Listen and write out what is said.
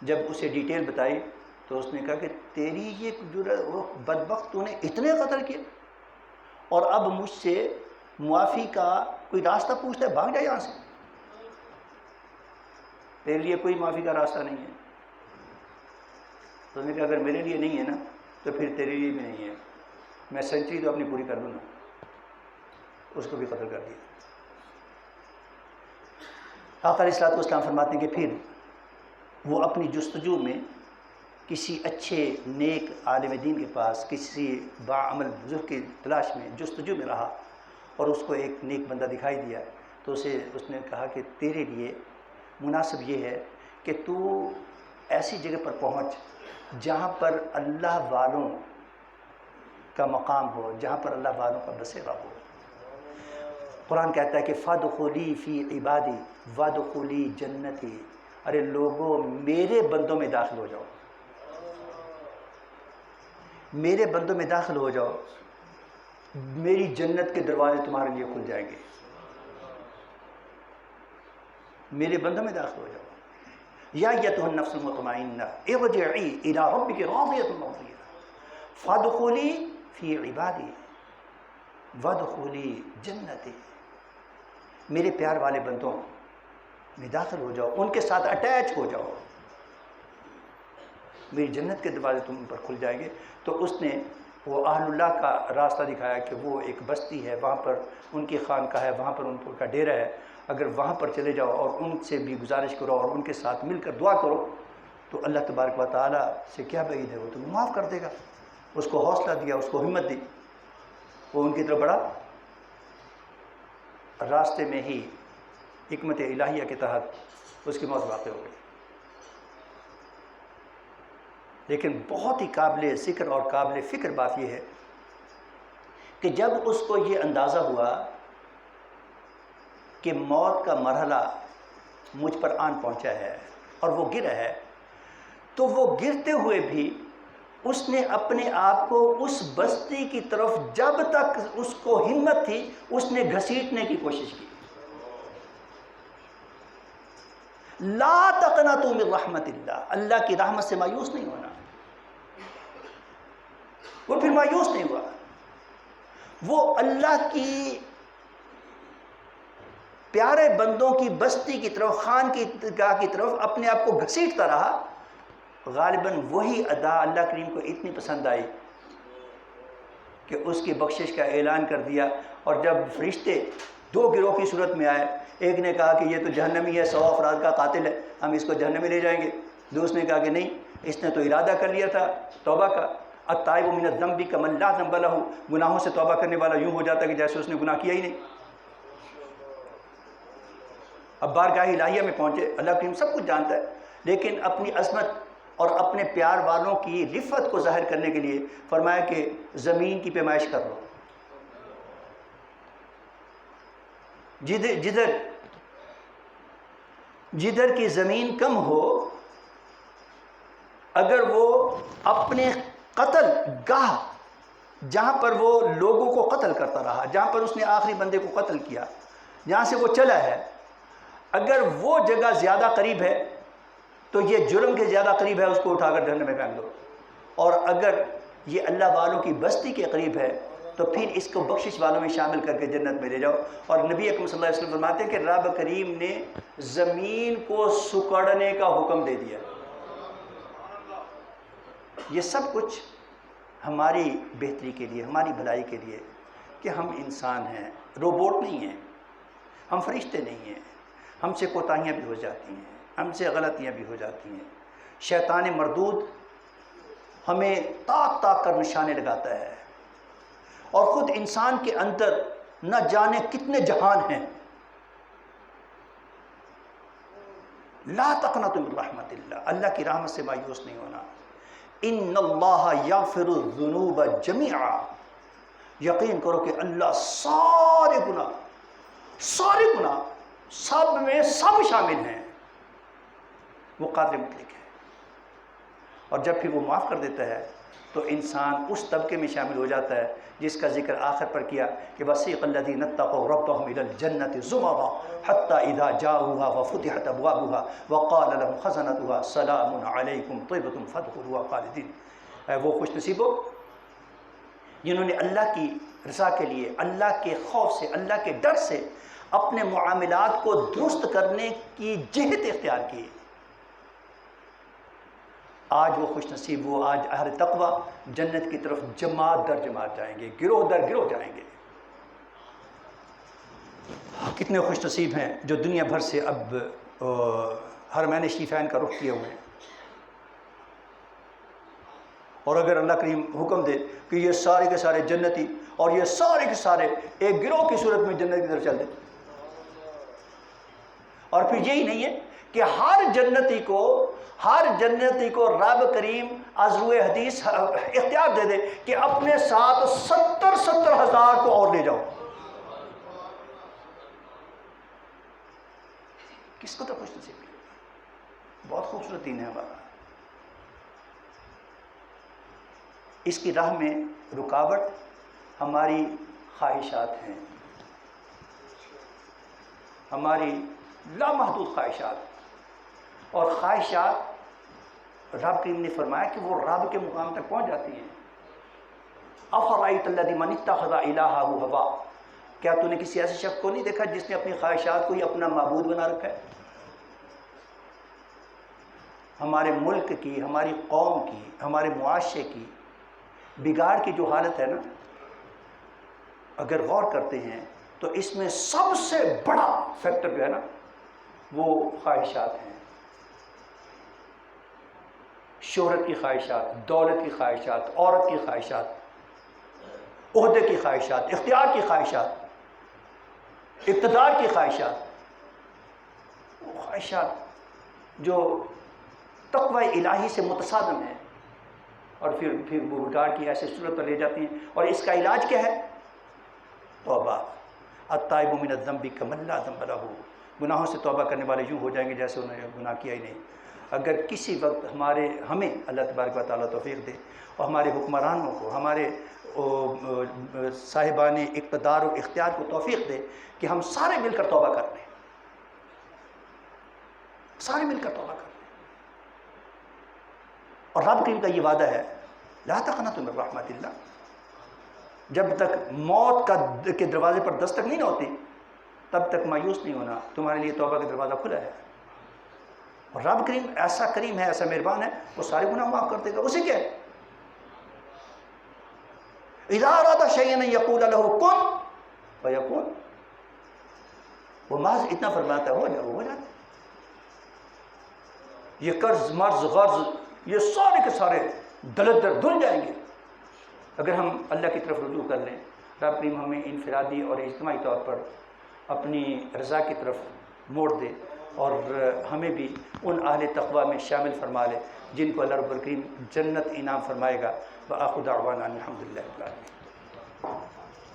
جب اسے ڈیٹیل بتائی تو اس نے کہا کہ تیری یہ وہ بدبخت تو نے اتنے قتل کیے اور اب مجھ سے معافی کا کوئی راستہ پوچھتا ہے، بھاگ جائے یہاں سے، تیرے لیے کوئی معافی کا راستہ نہیں ہے۔ تو اس نے کہا اگر میرے لیے نہیں ہے نا تو پھر تیرے لیے بھی نہیں ہے، میں سینچری تو اپنی پوری کر لوں گا۔ اس کو بھی قتل کر دیا۔ آقا علیہ الصلوۃ والسلام فرماتے ہیں کہ پھر وہ اپنی جستجو میں کسی اچھے نیک عالم دین کے پاس، کسی باعمل بزرگ کی تلاش میں جستجو میں رہا اور اس کو ایک نیک بندہ دکھائی دیا تو اس نے کہا کہ تیرے لیے مناسب یہ ہے کہ تو ایسی جگہ پر پہنچ جہاں پر اللہ والوں کا مقام ہو، جہاں پر اللہ والوں کا بسیرا ہو۔ قرآن کہتا ہے کہ فادخلی فی عبادی وادخلی جنتی، ارے لوگوں میرے بندوں میں داخل ہو جاؤ، میرے بندوں میں داخل ہو جاؤ، میری جنت کے دروازے تمہارے لیے کھل جائیں گے، میرے بندوں میں داخل ہو جاؤ۔ یا ایتھا النفس المطمئنہ ارجعی الی ربک راضیۃ مرضیہ فادخلی فی عبادی وادخلی جنتی، میرے پیار والے بندوں میں داخل ہو جاؤ، ان کے ساتھ اٹیچ ہو جاؤ، میری جنت کے دروازے تم پر کھل جائیں گے۔ تو اس نے وہ اہل اللہ کا راستہ دکھایا کہ وہ ایک بستی ہے، وہاں پر ان کی خانقاہ ہے، وہاں پر ان کا ڈیرہ ہے، اگر وہاں پر چلے جاؤ اور ان سے بھی گزارش کرو اور ان کے ساتھ مل کر دعا کرو تو اللہ تبارک و تعالیٰ سے کیا بعید ہے، وہ تمہیں معاف کر دے گا۔ اس کو حوصلہ دیا، اس کو ہمت دی، وہ ان کی طرف بڑھا۔ راستے میں ہی حکمت الہیہ کے تحت اس کی موت واقع ہو گئی۔ لیکن بہت ہی قابل ذکر اور قابل فکر بات یہ ہے کہ جب اس کو یہ اندازہ ہوا کہ موت کا مرحلہ مجھ پر آن پہنچا ہے اور وہ گرا ہے، تو وہ گرتے ہوئے بھی اس نے اپنے آپ کو اس بستی کی طرف جب تک اس کو ہمت تھی اس نے گھسیٹنے کی کوشش کی۔ لا تقنطوا من رحمت اللہ، اللہ کی رحمت سے مایوس نہیں ہونا۔ وہ پھر مایوس نہیں ہوا، وہ اللہ کی پیارے بندوں کی بستی کی طرف، خان کی گاہ کی طرف اپنے آپ کو گھسیٹتا رہا۔ غالباً وہی ادا اللہ کریم کو اتنی پسند آئی کہ اس کی بخشش کا اعلان کر دیا۔ اور جب فرشتے دو گروہ کی صورت میں آئے، ایک نے کہا کہ یہ تو جہنمی ہے، 100 افراد کا قاتل ہے، ہم اس کو جہنم میں لے جائیں گے۔ دوسرے نے کہا کہ نہیں، اس نے تو ارادہ کر لیا تھا توبہ کا، التائب من الذنب کمن لا ذنب لہ، گناہوں سے توبہ کرنے والا یوں ہو جاتا ہے کہ جیسے اس نے گناہ کیا ہی نہیں۔ اب بارگاہ الہیہ میں پہنچے، اللہ کریم سب کچھ جانتا ہے، لیکن اپنی عظمت اور اپنے پیار والوں کی رفت کو ظاہر کرنے کے لیے فرمایا کہ زمین کی پیمائش کر لو، جدھر کی زمین کم ہو، اگر وہ اپنے قتل گاہ جہاں پر وہ لوگوں کو قتل کرتا رہا، جہاں پر اس نے آخری بندے کو قتل کیا، جہاں سے وہ چلا ہے، اگر وہ جگہ زیادہ قریب ہے تو یہ جرم کے زیادہ قریب ہے، اس کو اٹھا کر جہنم میں پھینک دو۔ اور اگر یہ اللہ والوں کی بستی کے قریب ہے تو پھر اس کو بخشش والوں میں شامل کر کے جنت میں لے جاؤ۔ اور نبی اکرم صلی اللہ علیہ وسلم فرماتے ہیں کہ رب کریم نے زمین کو سکڑنے کا حکم دے دیا۔ یہ سب کچھ ہماری بہتری کے لیے، ہماری بھلائی کے لیے کہ ہم انسان ہیں، روبوٹ نہیں ہیں، ہم فرشتے نہیں ہیں، ہم سے کوتاہیاں بھی ہو جاتی ہیں، ہم سے غلطیاں بھی ہو جاتی ہیں۔ شیطان مردود ہمیں تاک تاک کر نشانے لگاتا ہے، اور خود انسان کے اندر نہ جانے کتنے جہان ہیں۔ لا تقنطوا من رحمت اللہ، اللہ کی رحمت سے مایوس نہیں ہونا۔ ان اللہ یغفر الذنوب جمیعا، یقین کرو کہ اللہ سارے گناہ سب میں سب شامل ہیں، وہ قادر مطلق ہے۔ اور جب پھر وہ معاف کر دیتا ہے تو انسان اس طبقے میں شامل ہو جاتا ہے جس کا ذکر آخر پر کیا کہ وَسِيقَ الَّذِينَ اتَّقَوْا رَبَّهُمْ إِلَى الْجَنَّةِ زُمَرًا حَتَّى إِذَا جَاءُوهَا وَفُتِحَتْ أَبْوَابُهَا وَقَالَ لَهُمْ خَزَنَتُهَا سَلَامٌ عَلَيْكُمْ طِبْتُمْ فَادْخُلُوهَا خَالِدِينَ۔ وہ خوش نصیبوں جنہوں نے اللہ کی رضا کے لیے، اللہ کے خوف سے، اللہ کے ڈر سے اپنے معاملات کو درست کرنے کی جہد اختیار کی۔ آج وہ خوش نصیب، وہ آج اہل تقوی جنت کی طرف جماعت در جماعت جائیں گے، گروہ در گروہ جائیں گے۔ کتنے خوش نصیب ہیں جو دنیا بھر سے اب حرمین شریفین کا رخ کیے ہوئے ہیں، اور اگر اللہ کریم حکم دے کہ یہ سارے کے سارے جنتی اور یہ سارے کے سارے ایک گروہ کی صورت میں جنت کی طرف چل دیں، اور پھر یہی نہیں ہے کہ ہر جنتی کو رب کریم از روئے حدیث اختیار دے دے کہ اپنے ساتھ 70,000 کو اور لے جاؤ۔ کس کو تو خوش نصیب ہے؟ بہت خوبصورت دین ہے ہمارا۔ اس کی راہ میں رکاوٹ ہماری خواہشات ہیں، ہماری لامحدود خواہشات، اور خواہشات رب کریم نے فرمایا کہ وہ رب کے مقام تک پہنچ جاتی ہیں۔ افرأیت الذی من اتخذ الہہ ہوا، کیا تو نے کسی ایسے شخص کو نہیں دیکھا جس نے اپنی خواہشات کو ہی اپنا معبود بنا رکھا ہے؟ ہمارے ملک کی، ہماری قوم کی، ہمارے معاشرے کی بگاڑ کی جو حالت ہے نا، اگر غور کرتے ہیں تو اس میں سب سے بڑا فیکٹر جو ہے نا وہ خواہشات ہیں۔ شہرت کی خواہشات، دولت کی خواہشات، عورت کی خواہشات، عہدے کی خواہشات، اختیار کی خواہشات، اقتدار کی خواہشات، وہ خواہشات جو تقوی الہی سے متصادم ہیں، اور پھر وہ بگاڑ کی ایسے صورت پر لے جاتی ہیں۔ اور اس کا علاج کیا ہے؟ توبہ۔ التائب من الذنب کمن لا ذنب لہ، گناہوں سے توبہ کرنے والے یوں ہو جائیں گے جیسے انہوں نے گناہ کیا ہی نہیں۔ اگر کسی وقت ہمیں اللہ تبارک و تعالیٰ توفیق دے، اور ہمارے حکمرانوں کو، ہمارے صاحبان اقتدار و اختیار کو توفیق دے کہ ہم سارے مل کر توبہ کر لیں، سارے مل کر توبہ کر لیں۔ اور رب کریم کا یہ وعدہ ہے، لا تقنطوا من رحمت اللہ، جب تک موت کے دروازے پر دستک نہیں ہوتی تب تک مایوس نہیں ہونا، تمہارے لیے توبہ کا دروازہ کھلا ہے۔ اور رب کریم ایسا کریم ہے، ایسا مہربان ہے، وہ سارے گناہ معاف کر دے گا۔ اسے کیا ہے؟ اذا اراد شیئا ان یقول له کن فیکون، وہ محض اتنا فرماتا ہے ہو جائے، ہو جاتا ہے۔ یہ قرض، مرض، غرض، یہ سارے کے سارے دلدر دھل جائیں گے اگر ہم اللہ کی طرف رجوع کر لیں۔ رب کریم ہمیں انفرادی اور اجتماعی طور پر اپنی رضا کی طرف موڑ دے، اور ہمیں بھی ان اہل تقوی میں شامل فرما لے جن کو اللہ رب الکریم جنت انعام فرمائے گا۔ وآخر دعوانا الحمدللہ رب العالمین۔